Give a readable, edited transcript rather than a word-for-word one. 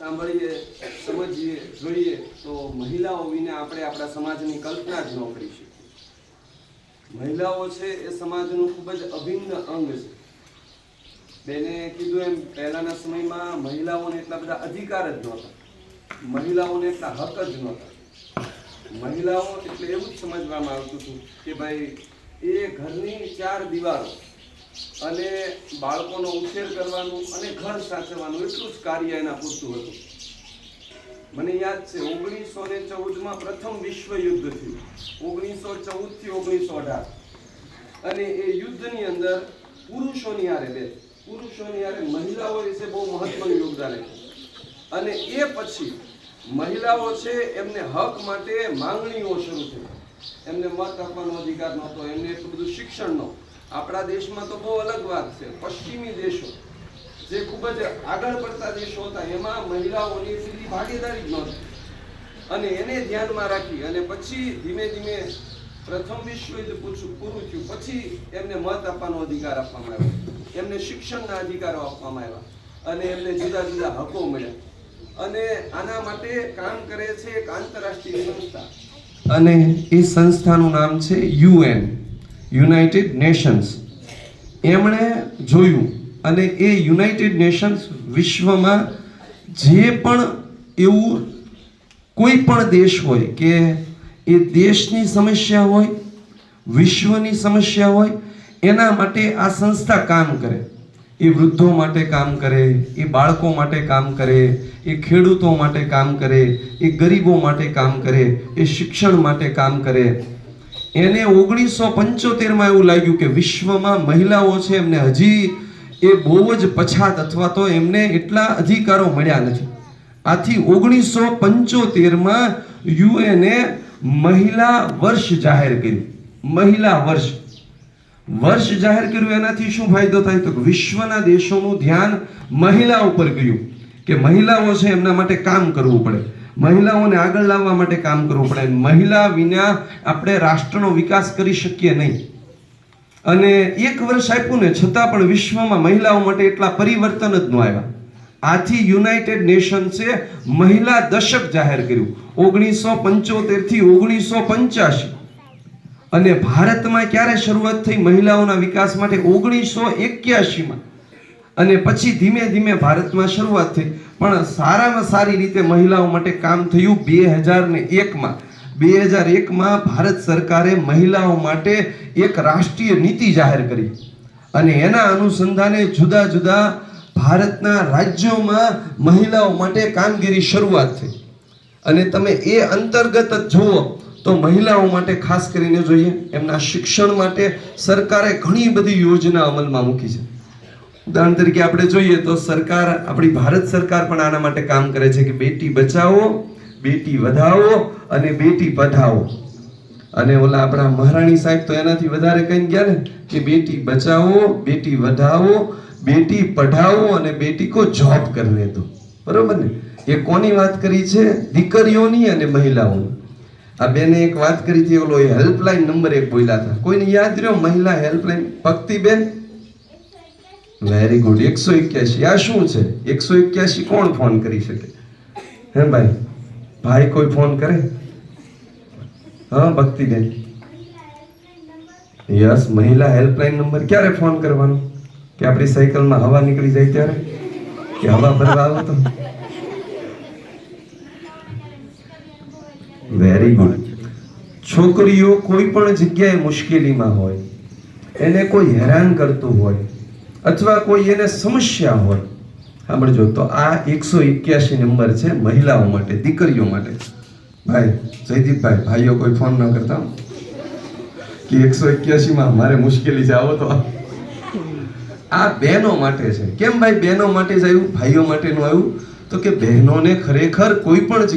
સાંભળીએ, સમજીએ, જોઈએ તો મહિલાઓ વિના આપણે આપણા સમાજની કલ્પના જ ન કરી શકીએ। મહિલાઓ છે એ સમાજનું ખૂબ જ અભિન્ન અંગ છે। બેને કીધું એમ પહેલાના સમયમાં મહિલાઓને એટલા બધા અધિકાર જ નહોતા, મહિલાઓને એટલા હક જ નહોતા। મહિલાઓ એટલે એવું જ સમજવામાં આવતું હતું કે ભાઈ એ ઘરની ચાર દિવારો અને બાળકોનો ઉછેર કરવાનું અને ઘર સાચવવાનું એટલું જ કાર્ય એના પૂરતું હતું। મને યાદ છે 1914માં પ્રથમ વિશ્વ યુદ્ધ થયું, 1914 થી 1918, અને એ યુદ્ધની અંદર પુરુષોની હારે મહિલાઓએ છે બહુ મહત્વનું યોગદાન આપ્યું। અને એ પછી મહિલાઓ છે એમને હક માટે માંગણીઓ શરૂ થઈ, એમને મત આપવાનો અધિકાર નહોતો, એમને એટલું બધું શિક્ષણ નહોતું। આપણા દેશમાં તો બહુ અલગ વાત છે, પશ્ચિમી દેશો જે ખૂબ જ આગળ પડતા દેશો હતા એમાં મહિલાઓની સીધી ભાગીદારી જ નહોતી, અને એને ધ્યાનમાં રાખી અને પછી ધીમે ધીમે પ્રથમ વિશ્વ યુદ્ધ પૂરું થયું પછી એમને મત આપવાનો અધિકાર આપવામાં આવ્યો, એમને શિક્ષણના અધિકારો આપવામાં આવ્યા અને એમને જુદા જુદા હકો મળ્યા। અને આના માટે કામ કરે છે એક આંતરરાષ્ટ્રીય સંસ્થા, અને એ સંસ્થાનું નામ છે UN, યુનાઇટેડ નેશન્સ। એમણે જોયું અને એ યુનાઇટેડ નેશન્સ વિશ્વમાં જે પણ એવું કોઈ પણ દેશ હોય કે એ દેશની સમસ્યા હોય, વિશ્વની સમસ્યા હોય, એના માટે આ સંસ્થા કામ કરે। એ વૃદ્ધો માટે કામ કરે, એ બાળકો માટે કામ કરે, એ ખેડૂતો માટે કામ કરે, એ ગરીબો માટે કામ કરે, એ શિક્ષણ માટે કામ કરે। એને 1975માં એવું લાગ્યું કે વિશ્વમાં મહિલાઓ છે એમને હજી એ બહુ જ પછાત અથવા તો એમને એટલા અધિકારો મળ્યા નથી। આથી 1975માં યુએને મહિલા વર્ષ જાહેર કર્યું। મહિલા વર્ષ જાહેર કર્યું એનાથી શું ફાયદો થાય તો વિશ્વના દેશોનું ધ્યાન મહિલા ઉપર ગયું કે મહિલાઓ છે એમના માટે કામ કરવું પડે, મહિલાઓને આગળ લાવવા માટે કામ કરવું પડે। મહિલા વિના આપણે રાષ્ટ્રનો વિકાસ કરી શકીએ નહીં। અને એક વર્ષ આપ્યું ને છતાં પણ વિશ્વમાં મહિલાઓ માટે એટલા પરિવર્તન જ ન આવ્યા। આથી યુનાઇટેડ નેશન્સે મહિલા દશક જાહેર કર્યું 1975 થી 1985। અને ભારતમાં ક્યારે શરૂઆત થઈ મહિલાઓના વિકાસ માટે 1981માં, અને પછી ધીમે ધીમે ભારતમાં શરૂઆત થઈ, પણ સારામાં સારી રીતે મહિલાઓ માટે કામ થયું 2001માં। 2001માં ભારત સરકારે મહિલાઓ માટે એક રાષ્ટ્રીય નીતિ જાહેર કરી અને એના અનુસંધાને જુદા જુદા ભારતના રાજ્યોમાં મહિલાઓ માટે કામગીરી શરૂઆત થઈ। અને તમે એ અંતર્ગત જ જુઓ તો મહિલાઓ માટે ખાસ કરીને જોઈએ એમના શિક્ષણ માટે સરકારે ઘણી બધી યોજના અમલમાં મૂકી છે। ઉદાહરણ તરીકે આપણે જોઈએ તો સરકાર, આપણી ભારત સરકાર પણ આના માટે કામ કરે છે કે બેટી બચાવો, બેટી વધાવો અને બેટી પઢાઓ। અને ઓલા આપણા મહારાણી સાહેબ તો એનાથી વધારે કઈ ગયા ને કે બેટી બચાવો, બેટી વધાવો, બેટી પઢાઓ અને બેટી કો જોબ કરને દો। બરોબર ને? એ કોની વાત કરી છે? દીકરીઓની અને મહિલાઓની। આ બેને એક વાત કરી હતી, ઓલો હેલ્પલાઇન નંબર એક બોલ્યા હતા, કોઈને યાદ રહ્યો? મહિલા હેલ્પલાઇન ભક્તિબેન, વેરી ગુડ, 181। આ શું છે 181? કોણ ફોન કરી શકે? હે ભાઈ કોઈ ફોન કરે? હા ભક્તિબેન, યસ, મહિલા હેલ્પલાઇન નંબર। ક્યારે ફોન કરવાનો? કે આપણી સાયકલમાં હવા નીકળી જાય ત્યારે, કે હવા ભરવા આવો તો? Very good. છોકરીઓ કોઈ પણ જગ્યાએ મુશ્કેલીમાં હોય, એને કોઈ હેરાન કરતું હોય અથવા કોઈ એને સમસ્યા હોય, સાંભળજો તો આ 181 નંબર છે મહિલાઓ માટે, દીકરીઓ માટે। ભાઈ જયદીપભાઈ, ભાઈઓ કોઈ ફોન ન કરતા કે 181માં મારે મુશ્કેલી છે આવો તો। આ બહેનો માટે છે। કેમ ભાઈ બહેનો માટે જ આવ્યું, ભાઈઓ માટે નું આવ્યું? તો કે બહેનોને ખરેખર કોઈ પણ